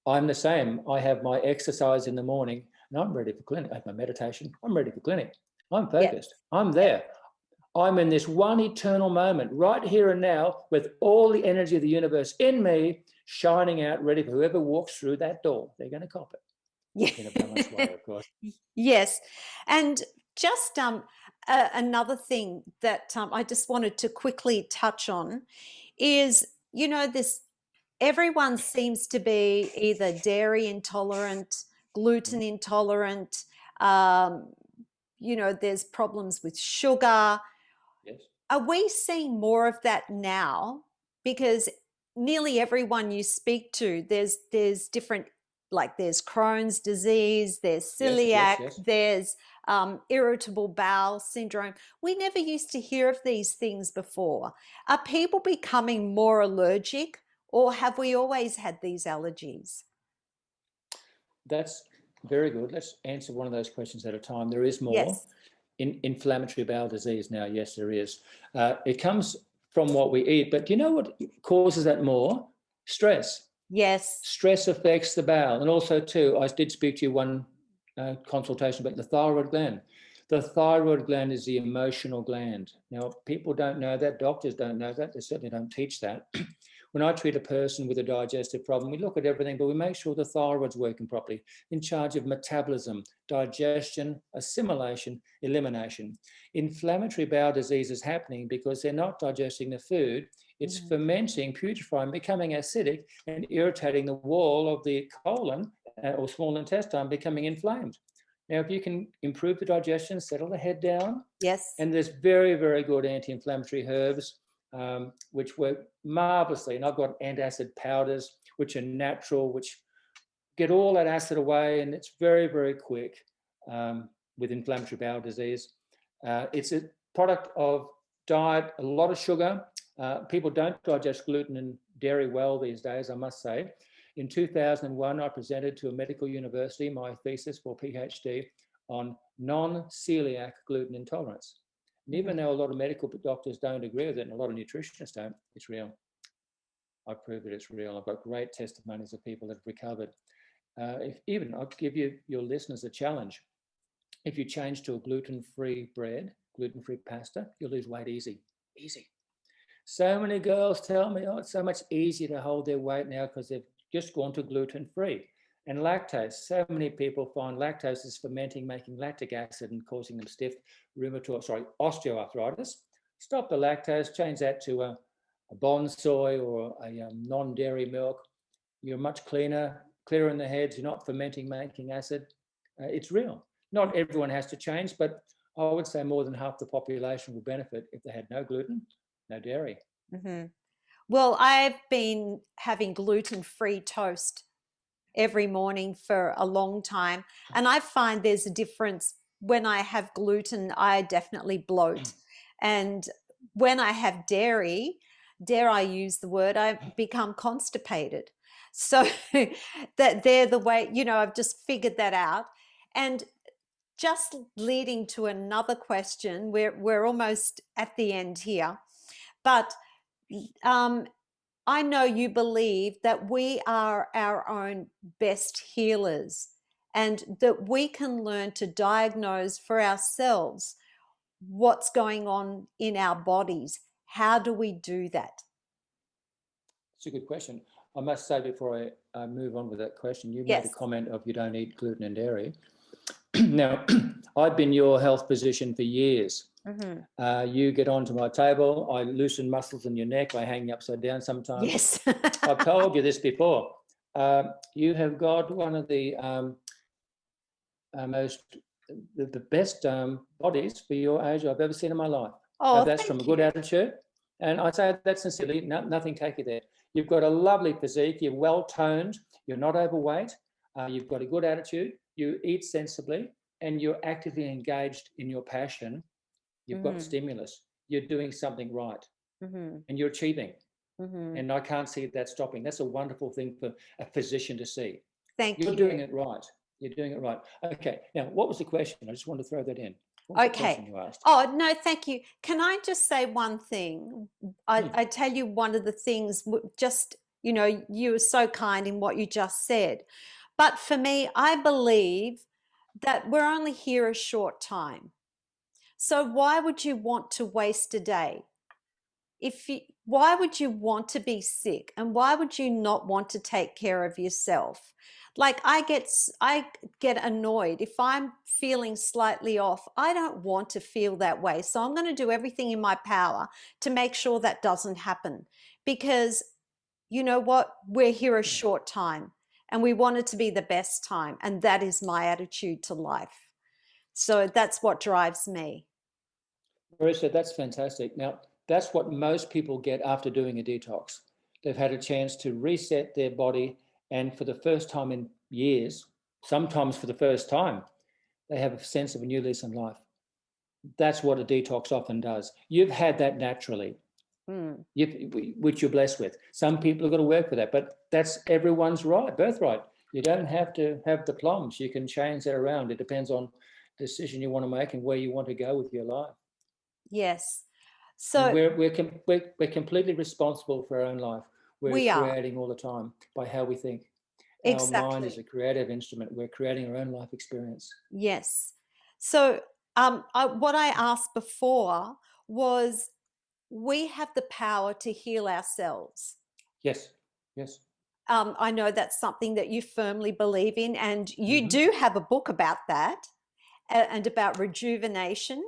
I'm the same. I have my exercise in the morning and I'm ready for clinic. I have my meditation. I'm ready for clinic. I'm focused. Yep. I'm there. I'm in this one eternal moment right here and now with all the energy of the universe in me, shining out, ready for whoever walks through that door. They're going to cop it. Yeah. In a balanced way, of course. Yes. And just another thing that I just wanted to quickly touch on is, everyone seems to be either dairy intolerant, gluten intolerant, there's problems with sugar. Yes. Are we seeing more of that now? Because nearly everyone you speak to, there's different like there's Crohn's disease, there's Yes, celiac, yes. there's irritable bowel syndrome. We never used to hear of these things before. Are people becoming more allergic, or have we always had these allergies? That's very good. Let's answer one of those questions at a time. There is more. Yes. Inflammatory bowel disease now, yes, there is. It comes from what we eat, but do you know what causes that more? Stress. Yes. Stress affects the bowel. And also, too, I did speak to you one consultation about the thyroid gland. The thyroid gland is the emotional gland. Now, people don't know that. Doctors don't know that. They certainly don't teach that. When I treat a person with a digestive problem, we look at everything, but we make sure the thyroid's working properly, in charge of metabolism, digestion, assimilation, elimination. Inflammatory bowel disease is happening because they're not digesting the food. It's fermenting, putrefying, becoming acidic, and irritating the wall of the colon or small intestine, becoming inflamed. Now, if you can improve the digestion, settle the head down, Yes. and there's very, very good anti-inflammatory herbs, which work marvelously. And I've got antacid powders, which are natural, which get all that acid away, and it's very, very quick with inflammatory bowel disease. It's a product of diet, a lot of sugar. People don't digest gluten and dairy well these days, I must say. In 2001, I presented to a medical university my thesis for PhD on non-celiac gluten intolerance. And even though a lot of medical doctors don't agree with it, and a lot of nutritionists don't, it's real. I've proved that it's real. I've got great testimonies of people that have recovered. I'll give you, your listeners, a challenge. If you change to a gluten-free bread, gluten-free pasta, you'll lose weight easy. Easy. So many girls tell me, oh, it's so much easier to hold their weight now because they've just gone to gluten-free. And lactose, so many people find lactose is fermenting, making lactic acid and causing them stiff osteoarthritis. Stop the lactose, change that to a bon soy or a non-dairy milk. You're much clearer in the heads. You're not fermenting, making acid. It's real. Not everyone has to change, but I would say more than half the population will benefit if they had no gluten, no dairy. Well, I've been having gluten-free toast every morning for a long time, and I find there's a difference. When I have gluten, I definitely bloat, and when I have dairy, dare I use the word, I become constipated. So that they're the way, I've just figured that out. And just leading to another question, we're almost at the end here, but I know you believe that we are our own best healers and that we can learn to diagnose for ourselves what's going on in our bodies. How do we do that? It's a good question. I must say before I move on with that question, you made a Yes. comment of you don't eat gluten and dairy. Now, I've been your health physician for years. You get onto my table, I loosen muscles in your neck, I hang you upside down sometimes. Yes. I've told you this before. You have got one of the the best bodies for your age I've ever seen in my life. Oh, That's from a good attitude. And I say that sincerely, nothing taken there. You've got a lovely physique, you're well toned, you're not overweight, you've got a good attitude, you eat sensibly, and you're actively engaged in your passion. You've got stimulus, you're doing something right, and you're achieving. And I can't see that stopping. That's a wonderful thing for a physician to see. Thank you. You're doing it right. You're doing it right. Okay. Now, what was the question? I just wanted to throw that in. What was the question you asked? Oh, no, thank you. Can I just say one thing? I tell you one of the things, just, you were so kind in what you just said. But for me, I believe that we're only here a short time. So why would you want to waste a day? Why would you want to be sick, and why would you not want to take care of yourself? Like I get annoyed if I'm feeling slightly off. I don't want to feel that way. So I'm going to do everything in my power to make sure that doesn't happen, because you know what? We're here a short time and we want it to be the best time. And that is my attitude to life. So that's what drives me. Marissa, that's fantastic. Now, that's what most people get after doing a detox. They've had a chance to reset their body, and for the first time in years, sometimes for the first time, they have a sense of a new lease on life. That's what a detox often does. You've had that naturally, which you're blessed with. Some people have got to work for that, but that's everyone's right, birthright. You don't have to have the plums. You can change that around. It depends on the decision you want to make and where you want to go with your life. Yes. And So we're completely responsible for our own life. We're we are. creating all the time by how we think. Our mind is Exactly. a creative instrument. We're creating our own life experience. Yes. So what I asked before was, we have the power to heal ourselves. Yes. Yes. I know that's something that you firmly believe in, and you Mhm. do have a book about that and about rejuvenation.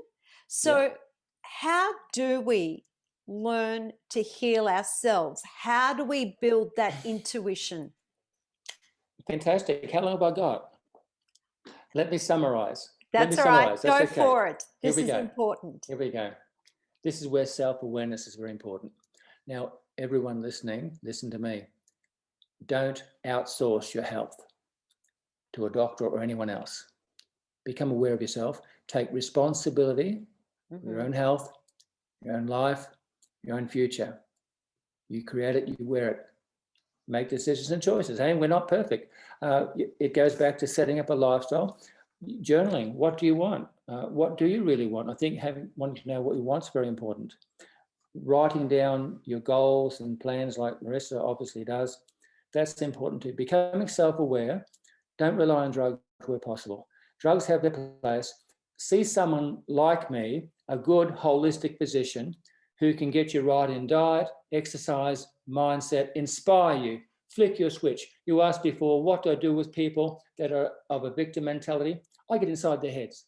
So, Yeah. how do we learn to heal ourselves? How do we build that intuition? Fantastic. How long have I got? Let me summarize. That's all right. That's Go okay. for it. Here This we is go. important. Here we go. This is where self-awareness is very important. Now, everyone listening, listen to me. Don't outsource your health to a doctor or anyone else. Become aware of yourself. Take responsibility for your own health, your own life, your own future. You create it, you wear it. Make decisions and choices. Hey, we're not perfect. It goes back to setting up a lifestyle. Journaling. What do you want? What do you really want? I think wanting to know what you want is very important. Writing down your goals and plans, like Marissa obviously does, that's important too. Becoming self-aware. Don't rely on drugs where possible. Drugs have their place. See someone like me, a good holistic physician, who can get you right in diet, exercise, mindset, inspire you, flick your switch. You asked before, what do I do with people that are of a victim mentality? I get inside their heads.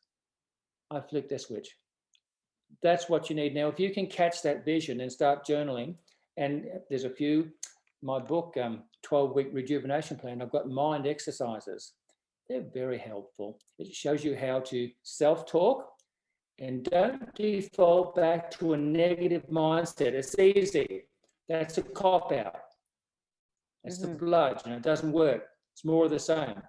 I flick their switch. That's what you need. Now, if you can catch that vision and start journaling, and there's a few, my book, 12-week Rejuvenation Plan, I've got mind exercises. They're very helpful. It shows you how to self-talk, and don't default back to a negative mindset. It's easy. That's a cop-out. It's the blood. It doesn't work. It's more of the same.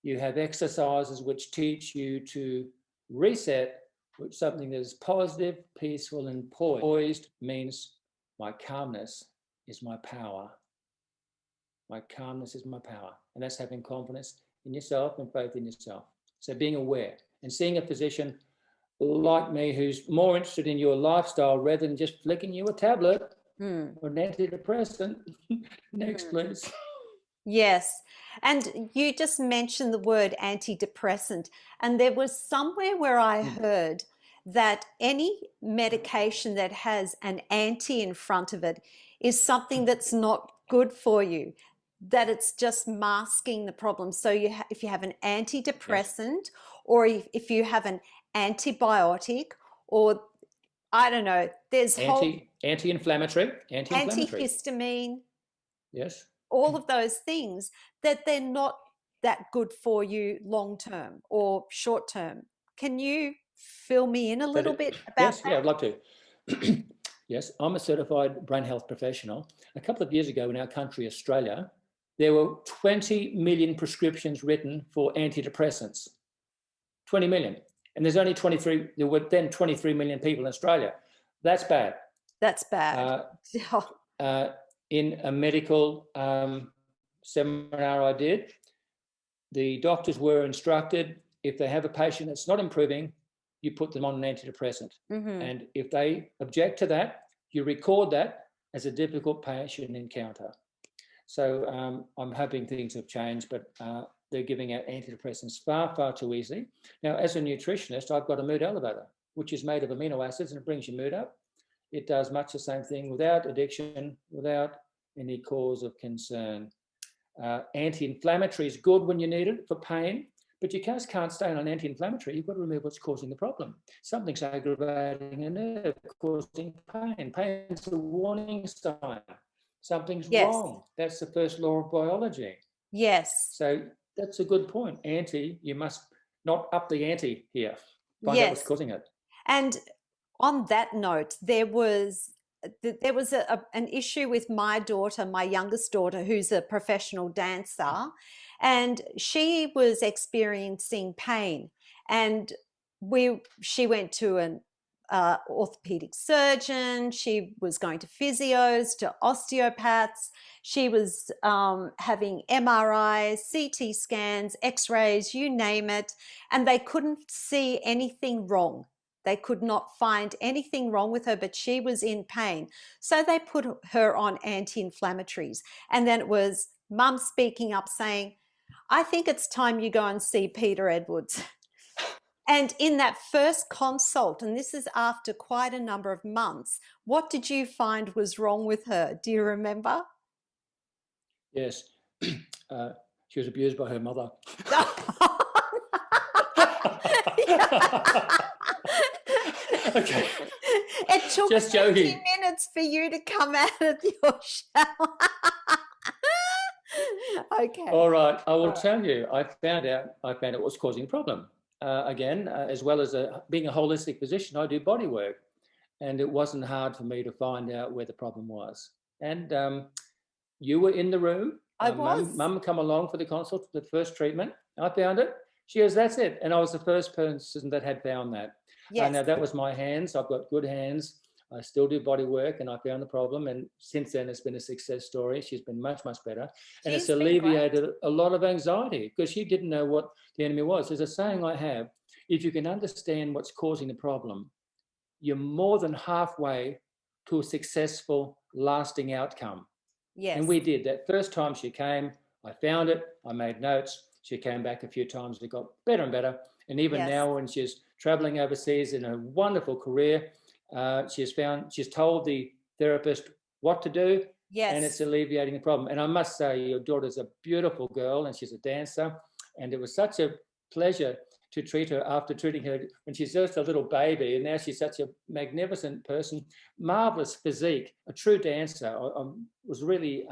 You have exercises which teach you to reset with something that is positive, peaceful, and poised. Poised means my calmness is my power. My calmness is my power. And that's having confidence in yourself and faith in yourself. So being aware and seeing a physician like me who's more interested in your lifestyle rather than just flicking you a tablet or an antidepressant. Next, please. Yes. And you just mentioned the word antidepressant. And there was somewhere where I heard that any medication that has an anti in front of it is something that's not good for you, that it's just masking the problem. So if you have an antidepressant, or if you have an antibiotic, or I don't know, there's Anti-inflammatory. antihistamine, Yes. all of those things, that they're not that good for you long term or short term. Can you fill me in a little bit about Yes, that? yeah, I'd love to. Yes, I'm a certified brain health professional. A couple of years ago in our country, Australia, there were 20 million prescriptions written for antidepressants. 20 million. And there were then 23 million people in Australia. That's bad. That's bad. In a medical seminar I did, the doctors were instructed, if they have a patient that's not improving, you put them on an antidepressant. And if they object to that, you record that as a difficult patient encounter. So I'm hoping things have changed, but they're giving out antidepressants far, far too easily. Now, as a nutritionist, I've got a mood elevator, which is made of amino acids, and it brings your mood up. It does much the same thing without addiction, without any cause of concern. Anti-inflammatory is good when you need it for pain, but you just can't stay on an anti-inflammatory. You've got to remove what's causing the problem. Something's aggravating a nerve, causing pain. Pain's a warning sign. Something's wrong. That's the first law of biology. Yes. So that's a good point. You must not up the ante here. Find out what's causing it. And on that note, there was there was an issue with my daughter, my youngest daughter, who's a professional dancer, and she was experiencing pain. And she went to an orthopedic surgeon. She was going to physios, to osteopaths. She was having MRIs, CT scans, X-rays, you name it, and they couldn't see anything wrong. They could not find anything wrong with her, but she was in pain. So they put her on anti-inflammatories. And then it was mum speaking up saying, I think it's time you go and see Peter Edwards. And in that first consult, and this is after quite a number of months, what did you find was wrong with her? Do you remember? Yes. She was abused by her mother. Okay. It took Just 50 joking. minutes for you to come out of your shower. Okay. All right. I will tell you, I found out what was causing a problem. Again, as well as being a holistic physician, I do body work. And it wasn't hard for me to find out where the problem was. And you were in the room. I was. Mum come along for the consult, the first treatment. I found it. She goes, that's it. And I was the first person that had found that. Yes. Now, that was my hands. I've got good hands. I still do body work, and I found the problem. And since then, it's been a success story. She's been much, much better. And it's alleviated a lot of anxiety because she didn't know what the enemy was. There's a saying I have, if you can understand what's causing the problem, you're more than halfway to a successful, lasting outcome. Yes. And we did. That first time she came, I found it, I made notes. She came back a few times, it got better and better. And even now when she's traveling overseas in a wonderful career, she's told the therapist what to do, and it's alleviating the problem. And I must say, your daughter's a beautiful girl, and she's a dancer, and it was such a pleasure to treat her after treating her when she's just a little baby, and now she's such a magnificent person, marvelous physique, a true dancer. I was really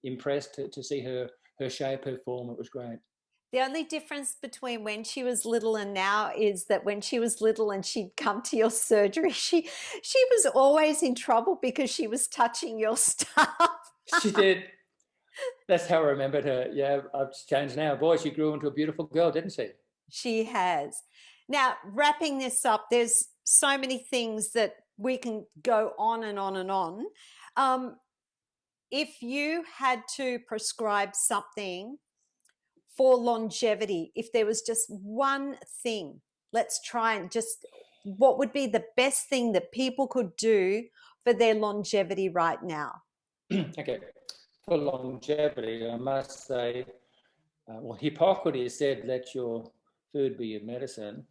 impressed to see her shape, her form. It was great. The only difference between when she was little and now is that when she was little and she'd come to your surgery, she was always in trouble because she was touching your stuff. She did. That's how I remembered her. Yeah, I've changed now. Boy, she grew into a beautiful girl, didn't she? She has. Now, wrapping this up, there's so many things that we can go on and on and on. If you had to prescribe something for longevity, if there was just one thing, let's try and just, what would be the best thing that people could do for their longevity right now? Okay. For longevity, I must say, well, Hippocrates said, let your food be your medicine.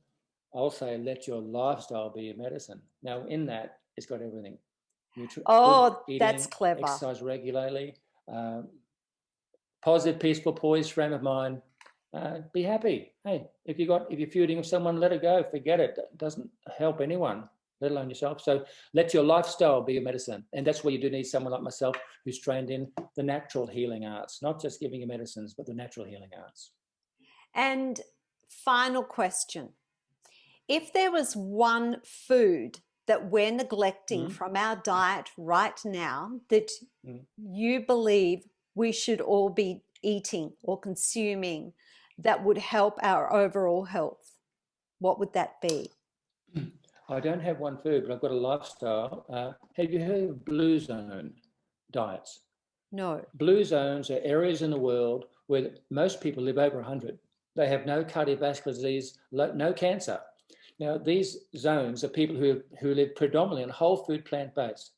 I'll say, let your lifestyle be your medicine. Now, in that, it's got everything. Eating, that's clever. Exercise regularly, positive, peaceful, poised frame of mind. Be happy. Hey, if you're feuding with someone, let it go. Forget it. It doesn't help anyone, let alone yourself. So let your lifestyle be your medicine. And that's where you do need someone like myself who's trained in the natural healing arts, not just giving you medicines, but the natural healing arts. And final question. If there was one food that we're neglecting from our diet right now that you believe we should all be eating or consuming that would help our overall health, what would that be? I don't have one food, but I've got a lifestyle. Have you heard of blue zone diets? No. Blue zones are areas in the world where most people live over 100. They have no cardiovascular disease, no cancer. Now, these zones are people who live predominantly on whole food, plant-based.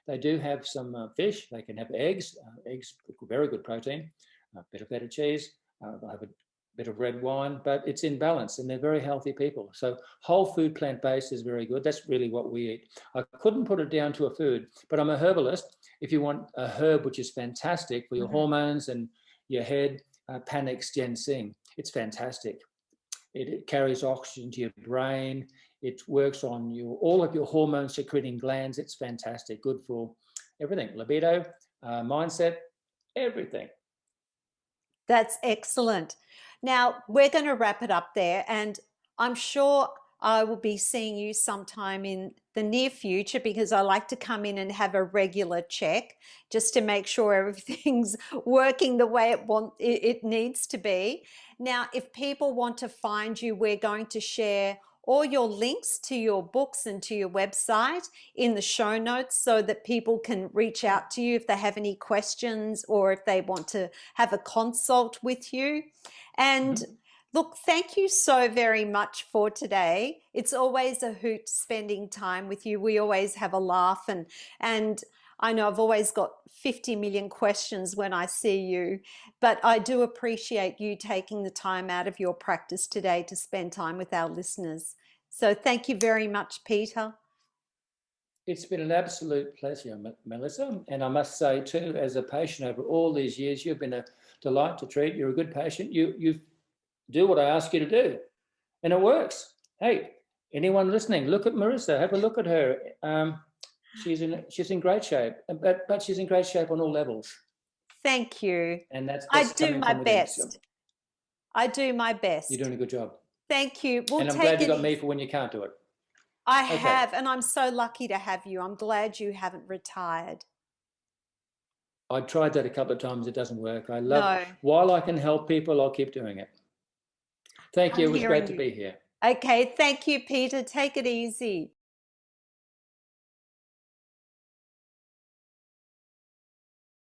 They do have some fish. They can have eggs. Eggs, very good protein. A bit of feta cheese. They'll have a bit of red wine, but it's in balance, and they're very healthy people. So whole food, plant-based is very good. That's really what we eat. I couldn't put it down to a food, but I'm a herbalist. If you want a herb which is fantastic for your hormones and your head, Panax ginseng. It's fantastic. It carries oxygen to your brain. It works on all of your hormone secreting glands. It's fantastic. Good for everything. Libido, mindset, everything. That's excellent. Now, we're going to wrap it up there. And I'm sure I will be seeing you sometime in the near future, because I like to come in and have a regular check just to make sure everything's working the way it needs to be. Now, if people want to find you, we're going to share all your links to your books and to your website in the show notes, so that people can reach out to you if they have any questions or if they want to have a consult with you. And look, thank you so very much for today. It's always a hoot spending time with you. We always have a laugh, and I know I've always got 50 million questions when I see you, but I do appreciate you taking the time out of your practice today to spend time with our listeners. So thank you very much, Peter. It's been an absolute pleasure, Melissa. And I must say too, as a patient over all these years, you've been a delight to treat. You're a good patient. You do what I ask you to do, and it works. Hey, anyone listening, look at Marissa. Have a look at her. She's in great shape, but she's in great shape on all levels. Thank you. And that's I do coming my from within. best. I do my best. You're doing a good job. Thank you. We'll and I'm take glad you it got me easy. for when you can't do it. I Okay. have, and I'm so lucky to have you. I'm glad you haven't retired. I tried that a couple of times. It doesn't work. No. While I can help people, I'll keep doing it. Thank you. It was great to be here. Okay. Thank you, Peter. Take it easy.